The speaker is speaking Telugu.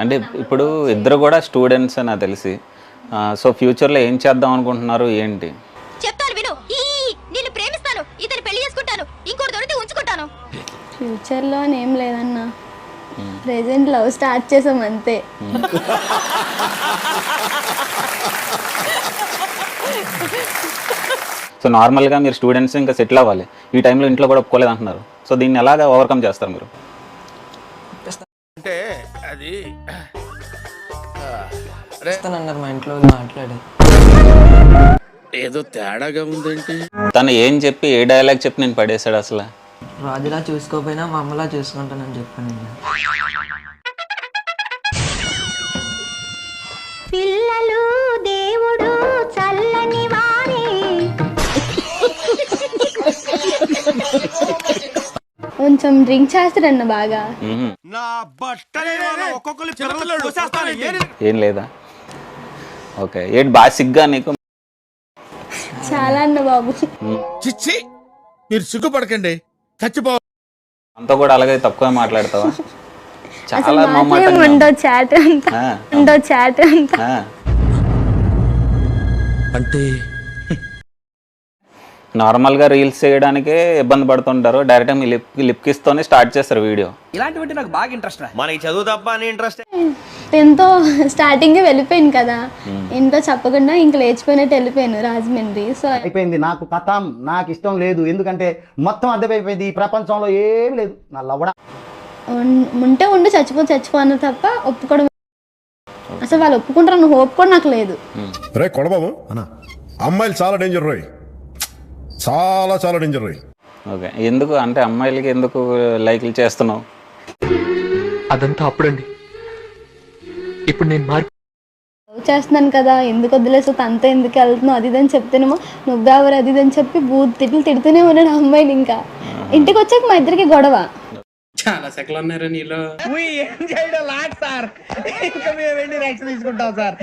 అంటే ఇప్పుడు ఇద్దరు కూడా స్టూడెంట్స్ నాకు తెలిసి, సో ఫ్యూచర్లో ఏం చేద్దాం అనుకుంటున్నారు ఏంటి? చెప్తాను విను. నిన్ను ప్రేమిస్తాను, ఇతను పెళ్లి చేసుకుంటాను, ఇంకోటి దొరికితే ఉంచుకుంటాను. ఫ్యూచర్లో అని ఏం లేదన్నా, ప్రెజెంట్ లవ్ స్టార్ట్ చేసాం అంతే. సో నార్మల్గా మీరు స్టూడెంట్స్ ఇంకా సెటిల్ అవ్వాలి, ఈ టైంలో ఇంట్లో కూడా ఒప్పుకోలేదు అంటున్నారు. సో దీన్ని ఎలాగ ఓవర్కమ్ చేస్తారు మీరు? అంటే అది అన్నారు మా ఇంట్లో మాట్లాడి, ఏదో తేడాగా ఉందేంటి. తను ఏం చెప్పి ఏ డైలాగ్ చెప్పి నేను పడేశాడు అసలు? రాజులా చూసుకోపోయినా మా అమ్మలా చూసుకుంటానని చెప్పాను. పిల్లలు దేవుడు చల్లని వారే. కొంచెం డ్రింక్ చేస్తారన్న బాగా. నా బట్టలు ఒక్కొక్కరు ఏం లేదా? ఓకే, ఏంటి బాగా సిగ్గా నీకు? చాలా అన్న బాబు. చిచ్చి, మీరు సిగ్గుపడకండి, చచ్చిపో. అంతా కూడా అలాగే తక్కువ మాట్లాడతావా? అసలు చాలా మాట్లాడే ఉండో చాట్ అంతా, ఉండో చాట్ అంతా. అంటే నార్మల్గా రీల్స్ చేయడానికే ఇబ్బంది పడుతుంటారు, డైరెక్ట్గా మీ లిప్ కిస్తోనే స్టార్ట్ చేస్తారు వీడియో. ఇలాంటివంటే నాకు బాగా ఇంట్రెస్ట్. మనకి చదువు తప్ప అని ఇంట్రెస్ట్. ఎంతో స్టార్టింగ్ వెళ్ళిపోయాను కదా, ఎంతో చెప్పకుండా ఇంక లేచిపోయినట్టు వెళ్ళిపోయాను రాజమండ్రి. సో అయిపోయింది నాకు కథం, నాకు ఇష్టం లేదు, ఎందుకంటే మొత్తం అర్థమైపోయింది, ఈ ప్రపంచంలో ఏం లేదు నా లవడ. ఉంటే ఉండి చచ్చిపో అన్న తప్ప ఒప్పుకోవడం, అసలు వాళ్ళు ఒప్పుకుంటారు అన్న హోప్ కూడా నాకు లేదు. రే కొడబాబు అన్న, అమ్మాయిలు చాలా డేంజర్ రోయ్, చాలా చాలా డేంజర్ రోయ్. ఓకే, ఎందుకు అంటే అమ్మాయిలకి ఎందుకు లైక్లు చేస్తున్నావు? అదంతా అప్పుడండి, ఇప్పుడు నేను లవ్ చేస్తున్నాను కదా, ఎందుకు వదిలేసు, తనతో ఎందుకు వెళ్తున్నావు అది ఇదని చెప్తేనేమో నువ్వెవరు అది ఇదని చెప్పి తిట్లు తిడుతూనే ఉన్నాడు ఆ అమ్మాయిని. ఇంకా ఇంటికి వచ్చాక మా ఇద్దరికి గొడవ. చాలా సెకలు ఉన్నారా నీలో? ఏం చేయడం లాట్ సార్, ఇంకా మేము వెళ్ళి రియాక్షన్ తీసుకుంటాం సార్.